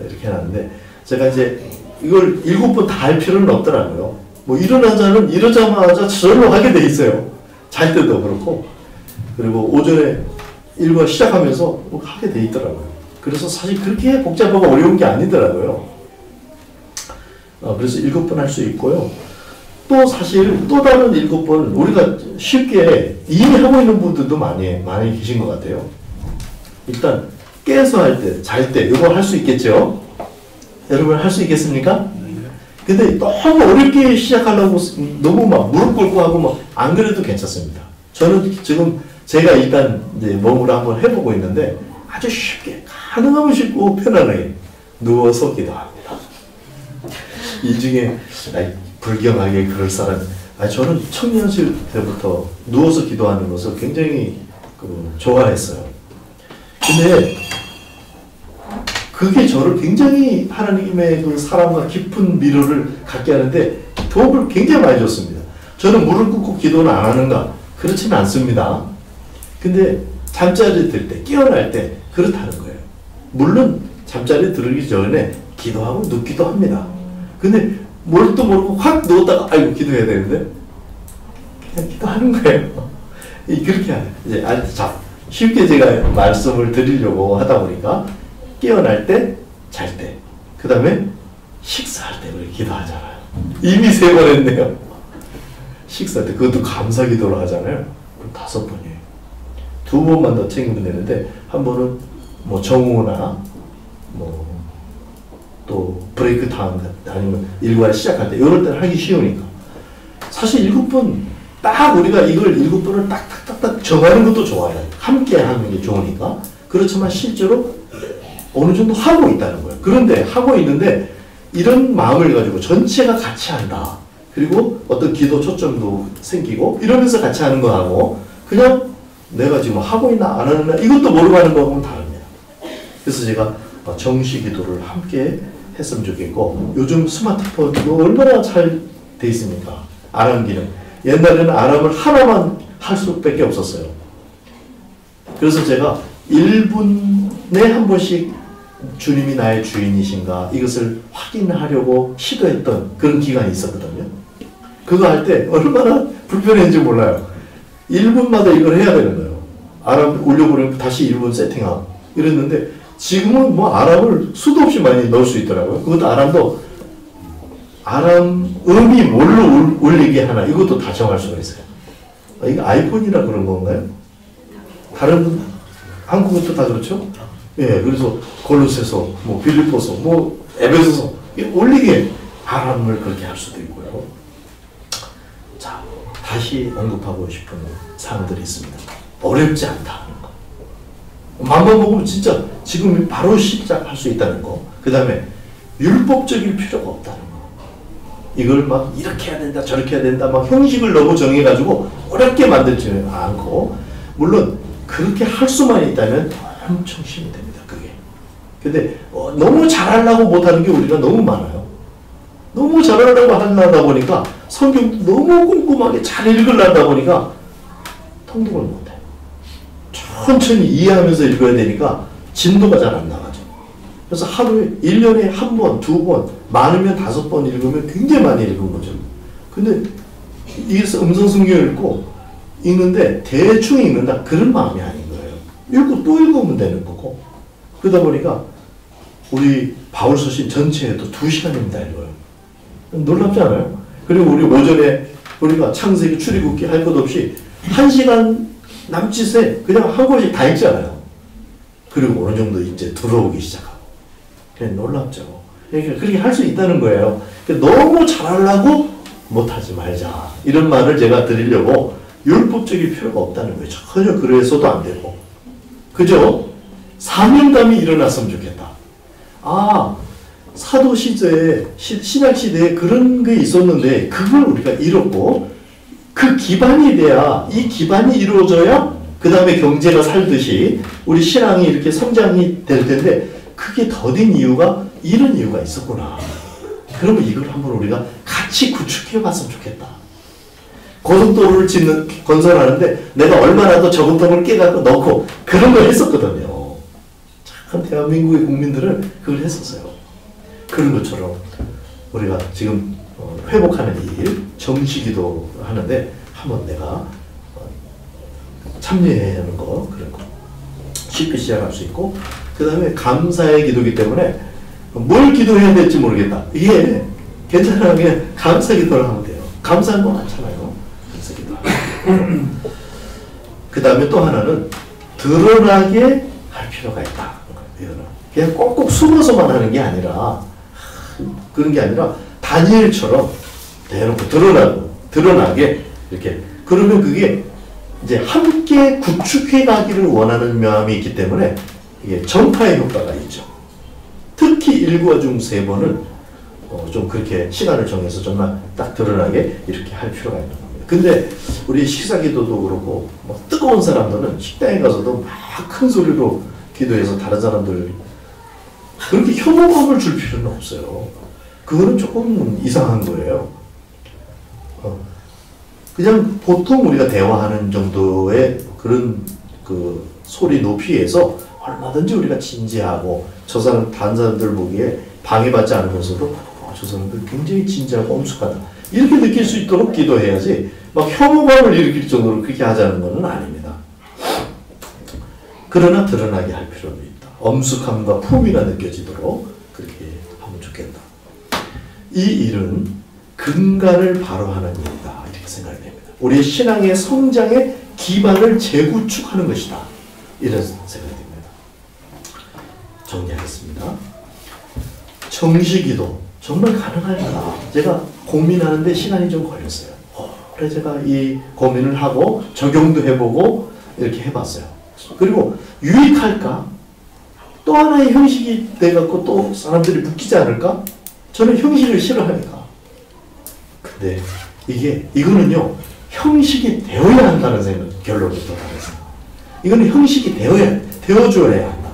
이렇게 해놨는데 제가 이제 이걸 7번 다 할 필요는 없더라고요. 뭐 일어나자마자 저절로 하게 돼 있어요. 잘 때도 그렇고 그리고 오전에 일과 시작하면서 뭐 하게 돼 있더라고요. 그래서 사실 그렇게 복잡하고 어려운 게 아니더라고요. 그래서 7번 할 수 있고요. 또 사실 또 다른 7번 우리가 쉽게 이미 하고 있는 분들도 많이 계신 것 같아요. 일단 깨서 할 때, 잘 때 이거 할 수 있겠죠? 여러분 할 수 있겠습니까? 근데 너무 어렵게 시작하려고 너무 막 무릎 꿇고 하고 막 안 그래도 괜찮습니다. 저는 지금 제가 일단 이제 몸으로 한번 해보고 있는데 아주 쉽게 가능하면 쉽고 편안하게 누워서 기도합니다. 이 중에 불경하게 그럴 사람, 저는 청년실 때부터 누워서 기도하는 것을 굉장히 좋아했어요. 근데 그게 저를 굉장히 하나님의 그 사랑과 깊은 미로를 갖게 하는데 도움을 굉장히 많이 줬습니다. 저는 무릎 꿇고 기도는 안 하는가? 그렇지는 않습니다. 근데 잠자리 들 때, 깨어날 때 그렇다는 거예요. 물론 잠자리 들기 전에 기도하고 눕기도 합니다. 근데 뭘또 모르고 확 누웠다가 아이고 기도해야 되는데 그냥 기도하는 거예요. 그렇게 이제 쉽게 제가 말씀을 드리려고 하다 보니까 깨어날 때, 잘 때, 그 다음에 식사할 때 우리 기도하잖아요. 이미 3번 했네요. 식사할 때 그것도 감사 기도를 하잖아요. 그럼 5번이에요. 2번만 더 챙기면 되는데 한 번은 뭐 정오나 뭐 또 브레이크 타임 아니면 일과를 시작할 때 이럴 때는 하기 쉬우니까 사실 7번 딱 우리가 이걸 7번을 딱딱딱딱 정하는 것도 좋아요. 함께 하는 게 좋으니까. 그렇지만 실제로 어느 정도 하고 있다는 거예요. 그런데 하고 있는데 이런 마음을 가지고 전체가 같이 한다. 그리고 어떤 기도 초점도 생기고 이러면서 같이 하는 거하고 그냥 내가 지금 하고 있나 안 하나 이것도 모르고 하는 거하고는 다릅니다. 그래서 제가 정시 기도를 함께 했으면 좋겠고 요즘 스마트폰 이거 얼마나 잘 돼 있습니까? 알람 기능. 옛날에는 알람을 하나만 할 수밖에 없었어요. 그래서 제가 1분에 한 번씩 주님이 나의 주인이신가 이것을 확인하려고 시도했던 그런 기간이 있었거든요. 그거 할 때 얼마나 불편했는지 몰라요. 1분마다 이걸 해야 되는 거예요. 알람 올려버리면 다시 1분 세팅하고 이랬는데 지금은 뭐 알람을 수도 없이 많이 넣을 수 있더라고요. 그것도 알람도 알람 음이 뭘로 올리게 하나 이것도 다 정할 수가 있어요. 이거 아이폰이라 그런 건가요? 다른 한국은 또 다 그렇죠? 예, 그래서 골로새서, 뭐 빌립보서, 뭐 에베소서 올리게 알람을 그렇게 할 수도 있고요. 자, 다시 언급하고 싶은 사항들이 있습니다. 어렵지 않다는 거. 맘만 먹으면 진짜 지금 바로 시작할 수 있다는 거. 그 다음에 율법적일 필요가 없다는 거. 이걸 막 이렇게 해야 된다, 저렇게 해야 된다, 막 형식을 너무 정해가지고 어렵게 만들지 않고, 물론 그렇게 할 수만 있다면 엄청 힘이 됩니다. 그게. 근데 너무 잘하려고 못하는 게 우리가 너무 많아요. 너무 잘하려고 하다 보니까 성경 너무 꼼꼼하게 잘 읽으려다 보니까 통독을 못해요. 천천히 이해하면서 읽어야 되니까 진도가 잘 안 나가죠. 그래서 하루에 1년에 한 번, 두 번, 많으면 5번 읽으면 굉장히 많이 읽은 거죠. 근데 이게 음성 성경을 읽는데 대충 읽는다 그런 마음이 아닌 거예요. 읽고 또 읽으면 되는 거고. 그러다 보니까 우리 바울서신 전체에도 2시간입니다 읽어요. 놀랍지 않아요? 그리고 우리 오전에 우리가 창세기 출애굽기 할 것 없이 1시간 남짓에 그냥 한 권씩 다 읽잖아요. 그리고 어느 정도 이제 들어오기 시작하고. 그냥 놀랍죠. 그러니까 그렇게 할 수 있다는 거예요. 너무 잘하려고 못하지 말자. 이런 말을 제가 드리려고 율법적인 필요가 없다는 거예요. 전혀 그래서도 안 되고. 그죠? 사명감이 일어났으면 좋겠다. 사도 시대에, 신약 시대에 그런 게 있었는데 그걸 우리가 잃었고 그 기반이 돼야, 이 기반이 이루어져야 그 다음에 경제가 살듯이 우리 신앙이 이렇게 성장이 될 텐데 그게 더딘 이유가 이런 이유가 있었구나. 그러면 이걸 한번 우리가 같이 구축해 봤으면 좋겠다. 고속도로를 건설하는데 내가 얼마나 더 저금통을 깨갖고 넣고 그런 걸 했었거든요. 참 대한민국의 국민들은 그걸 했었어요. 그런 것처럼 우리가 지금 회복하는 일, 정시기도 하는데 한번 내가 참여해야 하는 거, 그런 거 쉽게 시작할 수 있고, 그 다음에 감사의 기도이기 때문에 뭘 기도해야 될지 모르겠다. 이게 괜찮으면 감사 기도를 하면 돼요. 감사한 거 많잖아요. 감사 기도. 그 다음에 또 하나는 드러나게 할 필요가 있다. 그냥 꼭꼭 숨어서만 하는 게 아니라, 그런 게 아니라 다니엘처럼 대놓고 드러나게 이렇게. 그러면 그게 이제 함께 구축해 가기를 원하는 마음이 있기 때문에 이게 전파의 효과가 있죠. 특히 1과 중 3번은 좀 그렇게 시간을 정해서 정말 딱 드러나게 이렇게 할 필요가 있는 겁니다. 근데 우리 식사 기도도 그렇고 뭐 뜨거운 사람들은 식당에 가서도 막 큰 소리로 기도해서 다른 사람들 그렇게 혐오감을 줄 필요는 없어요. 그거는 조금 이상한 거예요. 그냥 보통 우리가 대화하는 정도의 그런 그 소리 높이에서 얼마든지 우리가 진지하고 저 사람 다른 사람들 보기에 방해받지 않으면서도 저 사람들 굉장히 진지하고 엄숙하다 이렇게 느낄 수 있도록 기도해야지 막 혐오감을 일으킬 정도로 그렇게 하자는 것은 아닙니다. 그러나 드러나게 할 필요는 있다. 엄숙함과 품위가 느껴지도록 그렇게 하면 좋겠다. 이 일은 근간을 바로 하는 일이다 이렇게 생각이 됩니다. 우리의 신앙의 성장의 기반을 재구축하는 것이다 이런 생각이 됩니다. 정리하겠습니다. 정시기도 정말 가능할까? 제가 고민하는데 시간이 좀 걸렸어요. 그래서 제가 이 고민을 하고 적용도 해보고 이렇게 해봤어요. 그리고 유익할까? 또 하나의 형식이 돼갖고 또 사람들이 묶이지 않을까? 저는 형식을 싫어하니까. 근데 이거는요, 형식이 되어야 한다는 생각, 결론을 도달했어요. 이거는 형식이 되어줘야 한다.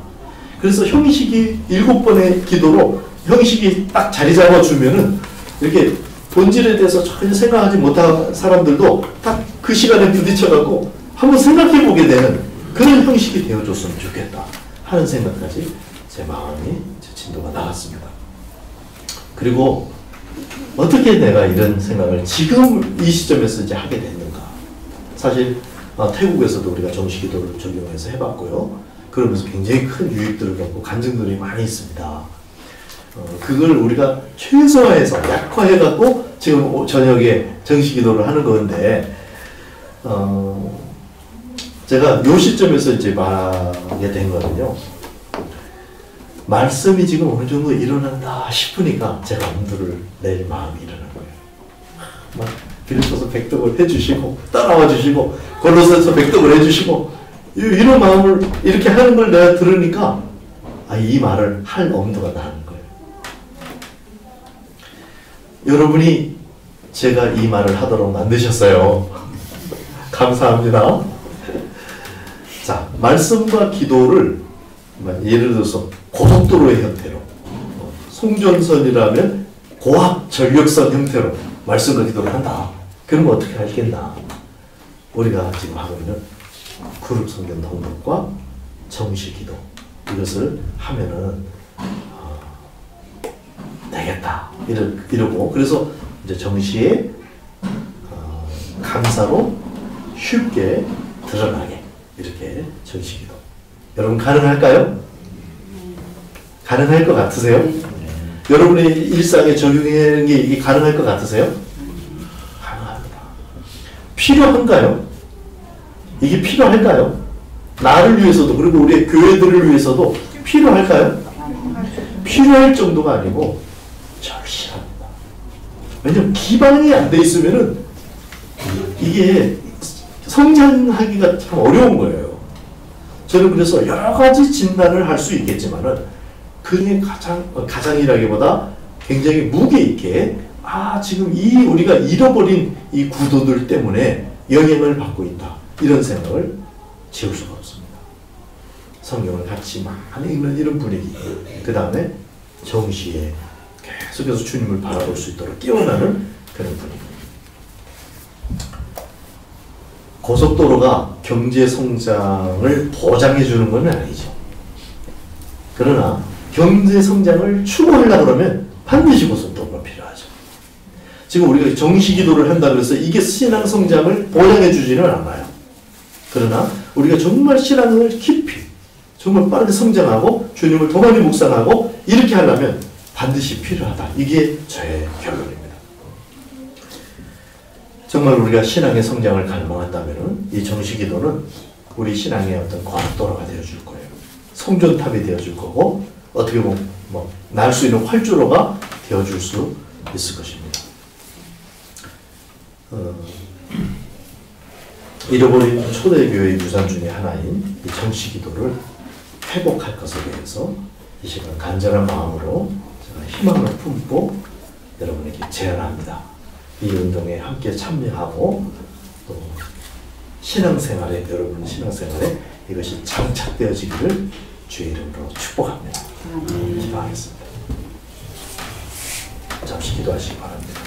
그래서 형식이 7번의 기도로 형식이 딱 자리 잡아주면은 이렇게 본질에 대해서 전혀 생각하지 못한 사람들도 딱 그 시간에 부딪혀갖고 한번 생각해 보게 되는 그런 형식이 되어줬으면 좋겠다 하는 생각까지 제 마음이, 제 진도가 나갔습니다. 그리고 어떻게 내가 이런 생각을 지금 이 시점에서 이제 하게 됐는가. 사실 태국에서도 우리가 정시기도를 적용해서 해봤고요. 그러면서 굉장히 큰 유익들을 갖고 간증들이 많이 있습니다. 그걸 우리가 최소화해서 약화해갖고 지금 저녁에 정시기도를 하는 건데 제가 요 시점에서 이제 말하게 된 거는요. 말씀이 지금 어느 정도 일어난다 싶으니까 제가 엄두를 낼 마음이 일어난 거예요. 막 빌립보서 백독을 해주시고 따라와 주시고 골로새서 백독을 해주시고 이런 마음을 이렇게 하는 걸 내가 들으니까 이 말을 할 엄두가 나는 거예요. 여러분이 제가 이 말을 하도록 만드셨어요. 감사합니다. 자, 말씀과 기도를 예를 들어서 고속도로의 형태로, 송전선이라면 고압 전력선 형태로 말씀과 기도를 한다. 그러면 어떻게 하겠나? 우리가 지금 하고 있는 그룹 성경 통독과 정시 기도, 이것을 하면은 되겠다 이러고, 그래서 이제 정시에 감사로 쉽게 드러나게 이렇게 정시 기도. 여러분 가능할까요? 가능할 것 같으세요? 여러분의 일상에 적용하는 게 이게 가능할 것 같으세요? 가능합니다. 필요한가요? 이게 필요할까요? 나를 위해서도, 그리고 우리의 교회들을 위해서도 필요할까요? 필요할 정도가 아니고 절실합니다. 왜냐면 기반이 안 돼 있으면은 이게 성장하기가 참 어려운 거예요. 저는 그래서 여러 가지 진단을 할 수 있겠지만은 그게 가장이라기보다 굉장히 무게 있게, 지금 우리가 잃어버린 이 구도들 때문에 영향을 받고 있다, 이런 생각을 지울 수가 없습니다. 성경을 같이 많이 읽는 이런 분위기, 그 다음에 정시에 계속해서 주님을 바라볼 수 있도록 깨어나는 그런 분위기. 고속도로가 경제 성장을 보장해 주는 건 아니죠. 그러나 경제 성장을 추구하려고 그러면 반드시 고속도로가 필요하죠. 지금 우리가 정시 기도를 한다고 해서 이게 신앙 성장을 보장해 주지는 않아요. 그러나 우리가 정말 신앙을 깊이, 정말 빠르게 성장하고 주님을 더 많이 묵상하고 이렇게 하려면 반드시 필요하다. 이게 저의 결론입니다. 정말 우리가 신앙의 성장을 갈망한다면 이 정시 기도는 우리 신앙의 어떤 과학도로가 되어줄 거예요. 성전탑이 되어줄 거고, 어떻게 보면 날 수 있는 활주로가 되어줄 수 있을 것입니다. 잃어버린 초대교회의 유산 중에 하나인 이 정시 기도를 회복할 것에 대해서 이 시간 간절한 마음으로 제가 희망을 품고 여러분에게 제안합니다. 이 운동에 함께 참여하고 또 신앙생활에, 여러분 신앙생활에 이것이 장착되어지기를 주의 이름으로 축복합니다. 기도하겠습니다. 잠시 기도하시기 바랍니다.